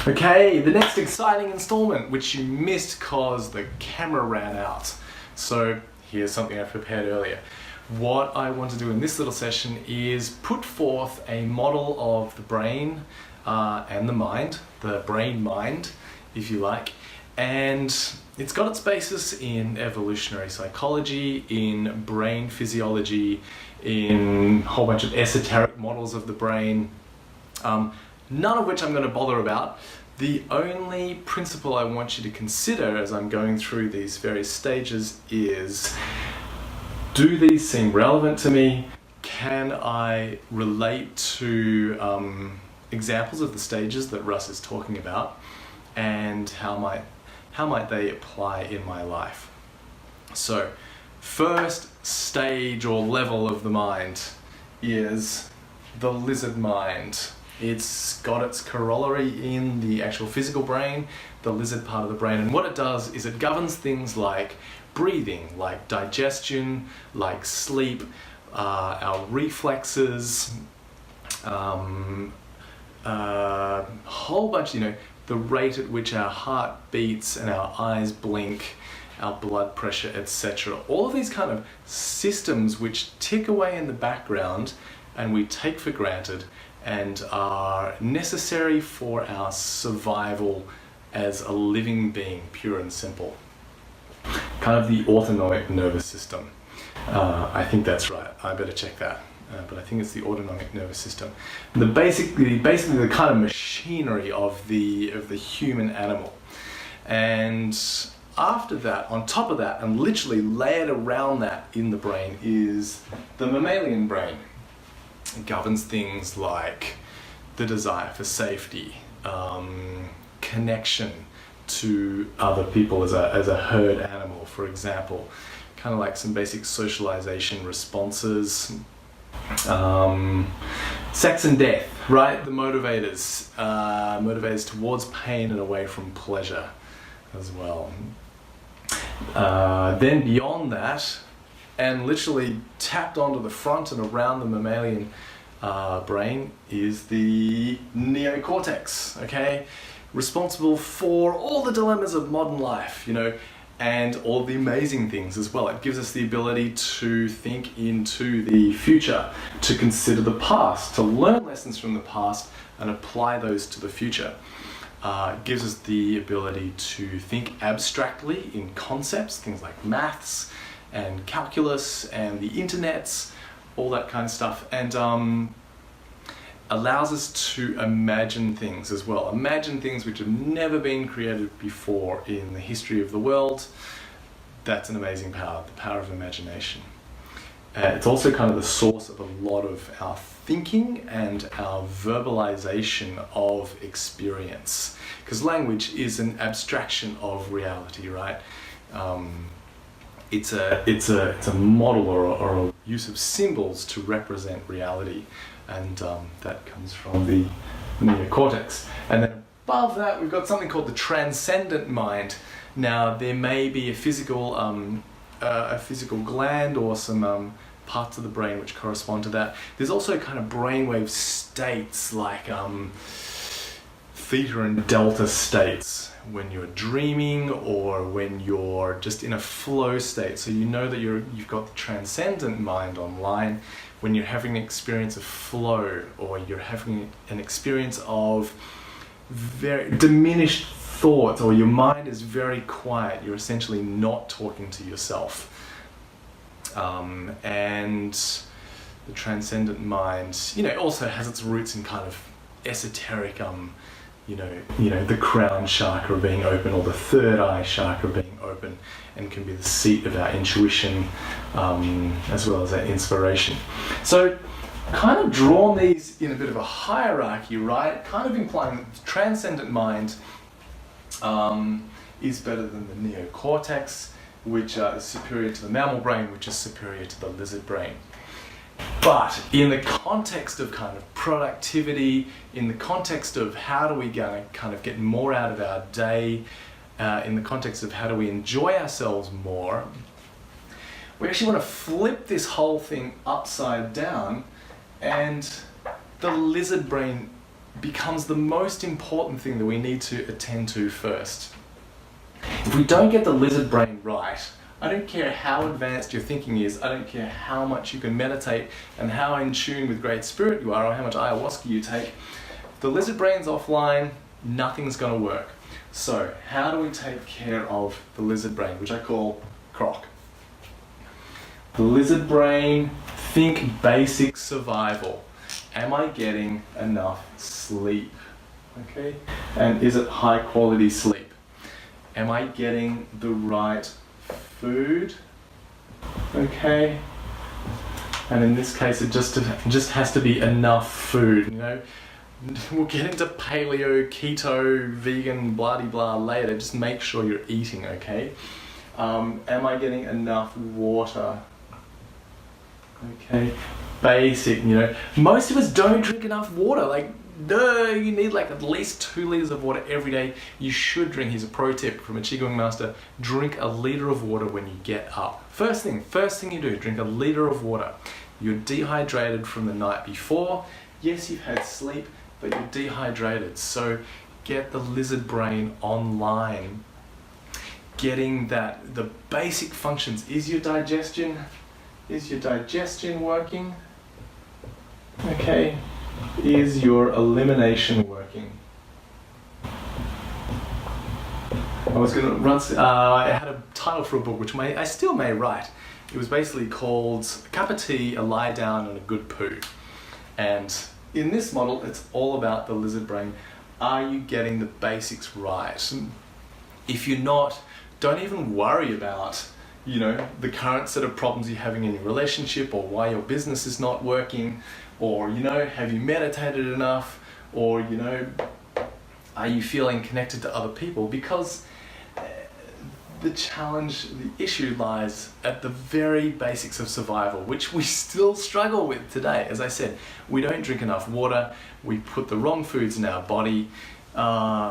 Okay, the next exciting installment, which you missed because the camera ran out. So here's something I prepared earlier. What I want to do in this little session is put forth a model of the brain and the mind, the brain-mind, if you like. And it's got its basis in evolutionary psychology, in brain physiology, in a whole bunch of esoteric models of the brain, none of which I'm going to bother about. The only principle I want you to consider as I'm going through these various stages is, do these seem relevant to me? Can I relate to examples of the stages that Russ is talking about? And how might they apply in my life? So, first stage or level of the mind is the lizard mind. It's got its corollary in the actual physical brain, the lizard part of the brain, and what it does is it governs things like breathing, like digestion, like sleep, our reflexes, whole bunch, the rate at which our heart beats and our eyes blink, our blood pressure, etc. All of these kind of systems which tick away in the background and we take for granted and are necessary for our survival as a living being, pure and simple. Kind of the autonomic nervous system. I think that's right. I better check that. But I think it's the autonomic nervous system. Basically the kind of machinery of the human animal. And after that, on top of that, and literally layered around that in the brain, is the mammalian brain. It governs things like the desire for safety, connection to other people as a herd animal, for example. Kind of like some basic socialization responses. Sex and death, right? The motivators. Motivators towards pain and away from pleasure as well. Then beyond that, and literally tapped onto the front and around the mammalian brain, is the neocortex, okay? Responsible for all the dilemmas of modern life, and all the amazing things as well. It gives us the ability to think into the future, to consider the past, to learn lessons from the past and apply those to the future. It gives us the ability to think abstractly in concepts, things like maths and calculus and the internets, all that kind of stuff, and allows us to imagine things as well. Imagine things which have never been created before in the history of the world. That's an amazing power, the power of imagination. It's also kind of the source of a lot of our thinking and our verbalization of experience. Because language is an abstraction of reality, right? It's a model or a use of symbols to represent reality. And that comes from the neocortex. And then above that, we've got something called the Transcendent Mind. Now, there may be a physical gland or some parts of the brain which correspond to that. There's also kind of brainwave states like theta and delta states when you're dreaming or when you're just in a flow state. So you know that you've got the Transcendent Mind online when you're having an experience of flow, or you're having an experience of very diminished thoughts, or your mind is very quiet. You're essentially not talking to yourself. And the Transcendent Mind, also has its roots in kind of esoteric, the crown chakra being open, or the third eye chakra being open, and can be the seat of our intuition, as well as our inspiration. So, kind of drawn these in a bit of a hierarchy, right? Kind of implying that the Transcendent Mind is better than the neocortex, which is superior to the mammal brain, which is superior to the lizard brain. But in the context of kind of productivity, in the context of how do we kind of get more out of our day, in the context of how do we enjoy ourselves more, we actually want to flip this whole thing upside down, and the lizard brain becomes the most important thing that we need to attend to first. If we don't get the lizard brain right, I don't care how advanced your thinking is, I don't care how much you can meditate and how in tune with Great Spirit you are or how much ayahuasca you take, if the lizard brain's offline, nothing's going to work. So how do we take care of the lizard brain, which I call croc? The lizard brain, think basic survival. Am I getting enough sleep? Okay? And is it high quality sleep? Am I getting the right food? Okay? And in this case, it just has to be enough food, you know? We'll get into paleo, keto, vegan, blah-de-blah later. Just make sure you're eating, okay? Am I getting enough water? Okay, basic, you know. Most of us don't drink enough water. Like, duh, you need like at least 2 liters of water every day. You should drink. Here's a pro tip from a Qigong master. Drink a liter of water when you get up. First thing you do, drink a liter of water. You're dehydrated from the night before. Yes, you've had sleep, but you're dehydrated. So get the lizard brain online. Getting the basic functions. Is your digestion working? Okay. Is your elimination working? I had a title for a book which I still may write. It was basically called A Cup of Tea, A Lie Down and a Good Poo. And in this model, it's all about the lizard brain. Are you getting the basics right? If you're not, don't even worry about, you know, the current set of problems you're having in your relationship, or why your business is not working, or, you know, have you meditated enough, or, you know, are you feeling connected to other people? Because the challenge, the issue lies at the very basics of survival, which we still struggle with today. As I said, we don't drink enough water, we put the wrong foods in our body,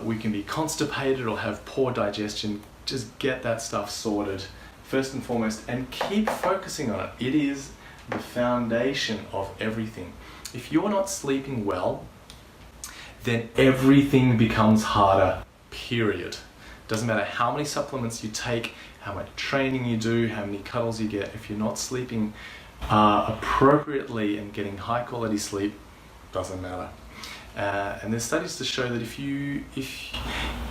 we can be constipated or have poor digestion. Just get that stuff sorted first and foremost, and keep focusing on it. It is the foundation of everything. If you're not sleeping well, then everything becomes harder, period. Doesn't matter how many supplements you take, how much training you do, how many cuddles you get. If you're not sleeping appropriately and getting high quality sleep, doesn't matter. And there's studies to show that if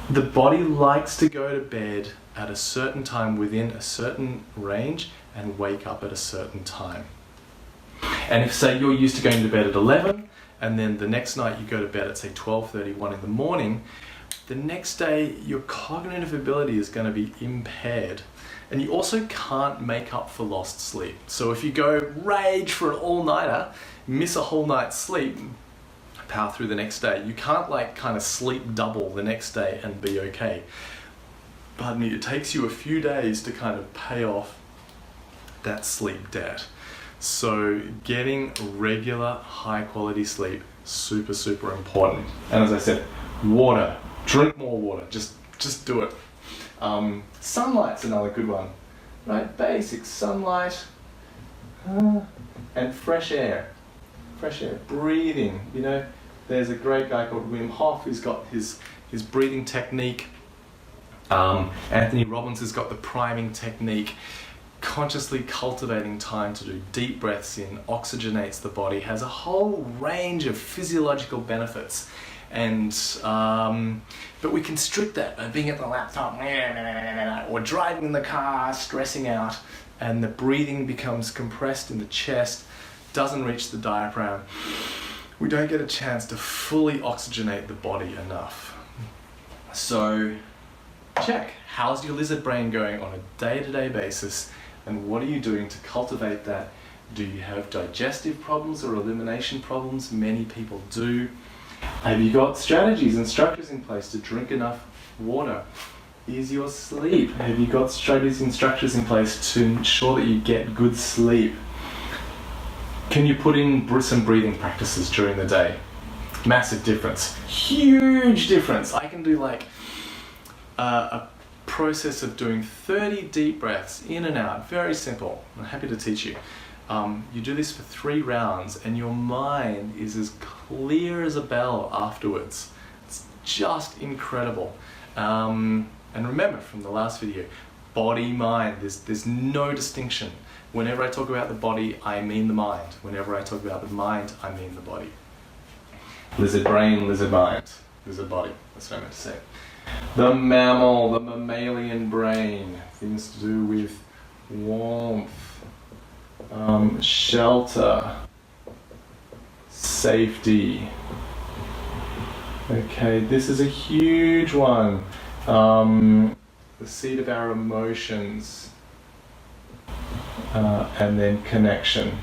the body likes to go to bed at a certain time within a certain range and wake up at a certain time. And if, say, you're used to going to bed at 11 and then the next night you go to bed at, say, 12:30, 1 in the morning, the next day your cognitive ability is going to be impaired. And you also can't make up for lost sleep. So if you go rage for an all-nighter, miss a whole night's sleep, power through the next day. You can't like kind of sleep double the next day and be okay. Pardon me, it takes you a few days to kind of pay off that sleep debt. So getting regular high quality sleep, super, super important. And as I said, water, drink more water, just do it. Sunlight's another good one, right? Basic sunlight and fresh air. Fresh air, breathing, you know. There's a great guy called Wim Hof who's got his breathing technique. Anthony Robbins has got the priming technique. Consciously cultivating time to do deep breaths in, oxygenates the body, has a whole range of physiological benefits. And but we constrict that by being at the laptop or driving in the car, stressing out, and the breathing becomes compressed in the chest, doesn't reach the diaphragm. We don't get a chance to fully oxygenate the body enough. So check, how's your lizard brain going on a day-to-day basis, and what are you doing to cultivate that? Do you have digestive problems or elimination problems? Many people do. Have you got strategies and structures in place to drink enough water? Is your sleep? Have you got strategies and structures in place to ensure that you get good sleep? Can you put in some breathing practices during the day? Massive difference. Huge difference. I can do like a process of doing 30 deep breaths in and out. Very simple. I'm happy to teach you. You do this for 3 rounds and your mind is as clear as a bell afterwards. It's just incredible. And remember from the last video, body, mind, there's no distinction. Whenever I talk about the body, I mean the mind. Whenever I talk about the mind, I mean the body. Lizard brain, lizard mind, lizard body. That's what I meant to say. The mammal, the mammalian brain, things to do with warmth, shelter, safety. Okay, this is a huge one. The seat of our emotions, and then connection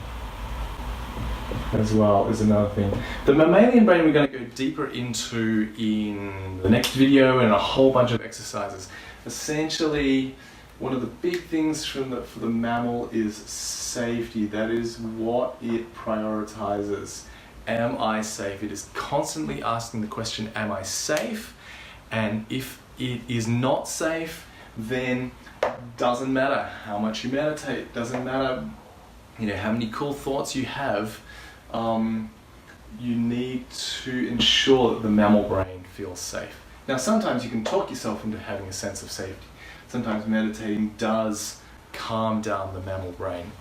as well is another thing. The mammalian brain we're going to go deeper into in the next video and a whole bunch of exercises. Essentially, one of the big things for the mammal is safety. That is what it prioritizes. Am I safe? It is constantly asking the question, am I safe? And if it is not safe, then doesn't matter how much you meditate, doesn't matter how many cool thoughts you have, you need to ensure that the mammal brain feels safe. Now sometimes you can talk yourself into having a sense of safety. Sometimes meditating does calm down the mammal brain.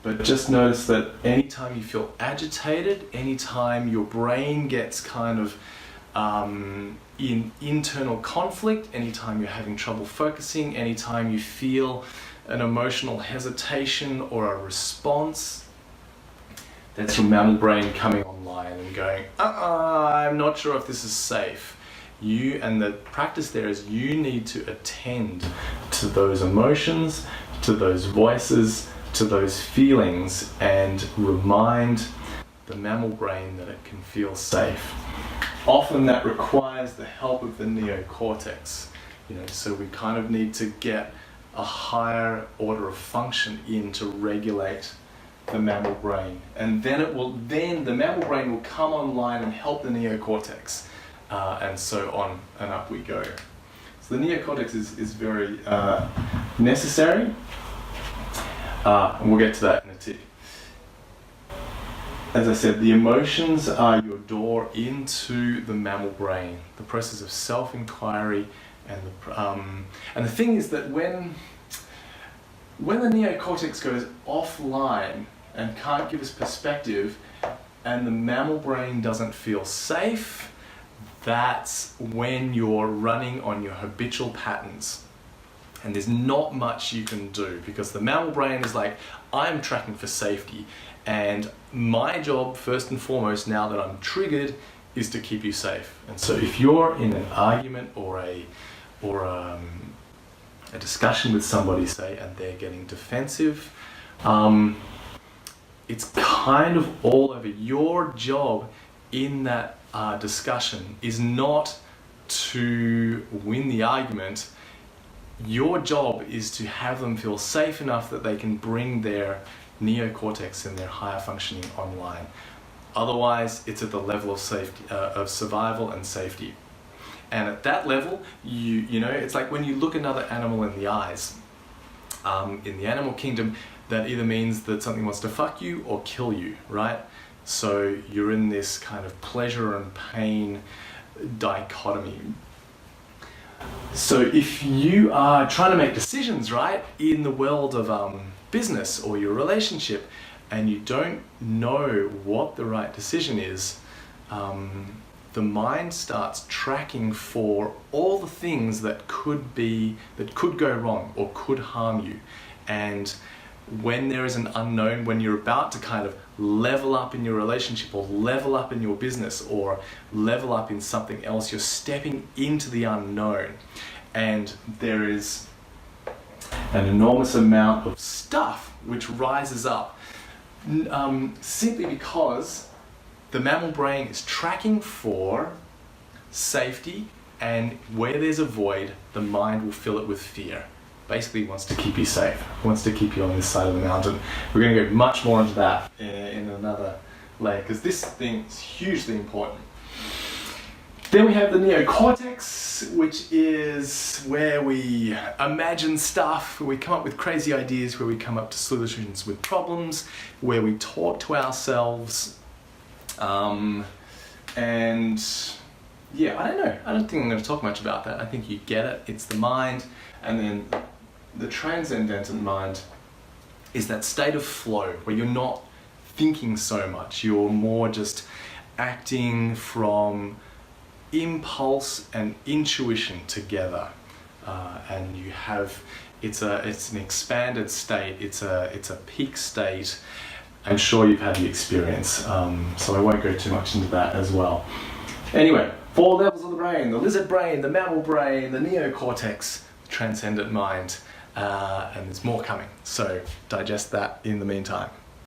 But just notice that anytime you feel agitated, anytime your brain gets kind of in internal conflict, anytime you're having trouble focusing, anytime you feel an emotional hesitation or a response, that's your mammal brain coming online and going, I'm not sure if this is safe. And the practice there is you need to attend to those emotions, to those voices, to those feelings, and remind the mammal brain that it can feel safe. Often that requires the help of the neocortex. So we kind of need to get a higher order of function in to regulate the mammal brain, and then the mammal brain will come online and help the neocortex, and so on and up we go. So the neocortex is very necessary, and we'll get to that in a tick. As I said, the emotions are your door into the mammal brain, the process of self-inquiry, and the thing is that when the neocortex goes offline and can't give us perspective, and the mammal brain doesn't feel safe, that's when you're running on your habitual patterns. And there's not much you can do, because the mammal brain is like, I'm tracking for safety, and my job, first and foremost, now that I'm triggered, is to keep you safe. And so if you're in an argument or a discussion with somebody, say, and they're getting defensive, it's kind of all over. Your job in that discussion is not to win the argument. Your job is to have them feel safe enough that they can bring their neocortex and their higher functioning online. Otherwise, it's at the level of safety, of survival and safety. And at that level, it's like when you look another animal in the eyes. In the animal kingdom, that either means that something wants to fuck you or kill you, right? So you're in this kind of pleasure and pain dichotomy. So if you are trying to make decisions, right, in the world of business or your relationship, and you don't know what the right decision is, the mind starts tracking for all the things that could go wrong or could harm you. And when there is an unknown, when you're about to kind of level up in your relationship or level up in your business or level up in something else, you're stepping into the unknown. And there is an enormous amount of stuff which rises up simply because the mammal brain is tracking for safety, and where there's a void, the mind will fill it with fear. Basically wants to keep you safe, wants to keep you on this side of the mountain. We're going to go much more into that in another layer, because this thing is hugely important. Then we have the neocortex. which is where we imagine stuff, where we come up with crazy ideas, where we come up to solutions with problems, where we talk to ourselves. And yeah, I don't know. I don't think I'm going to talk much about that. I think you get it. It's the mind. And then the Transcendental Mind is that state of flow where you're not thinking so much. You're more just acting from impulse and intuition together. And you have, it's an expanded state. It's a peak state. I'm sure you've had the experience, so I won't go too much into that as well. Anyway, 4 levels of the brain: the lizard brain, the mammal brain, the neocortex, the transcendent mind, and there's more coming. So digest that in the meantime.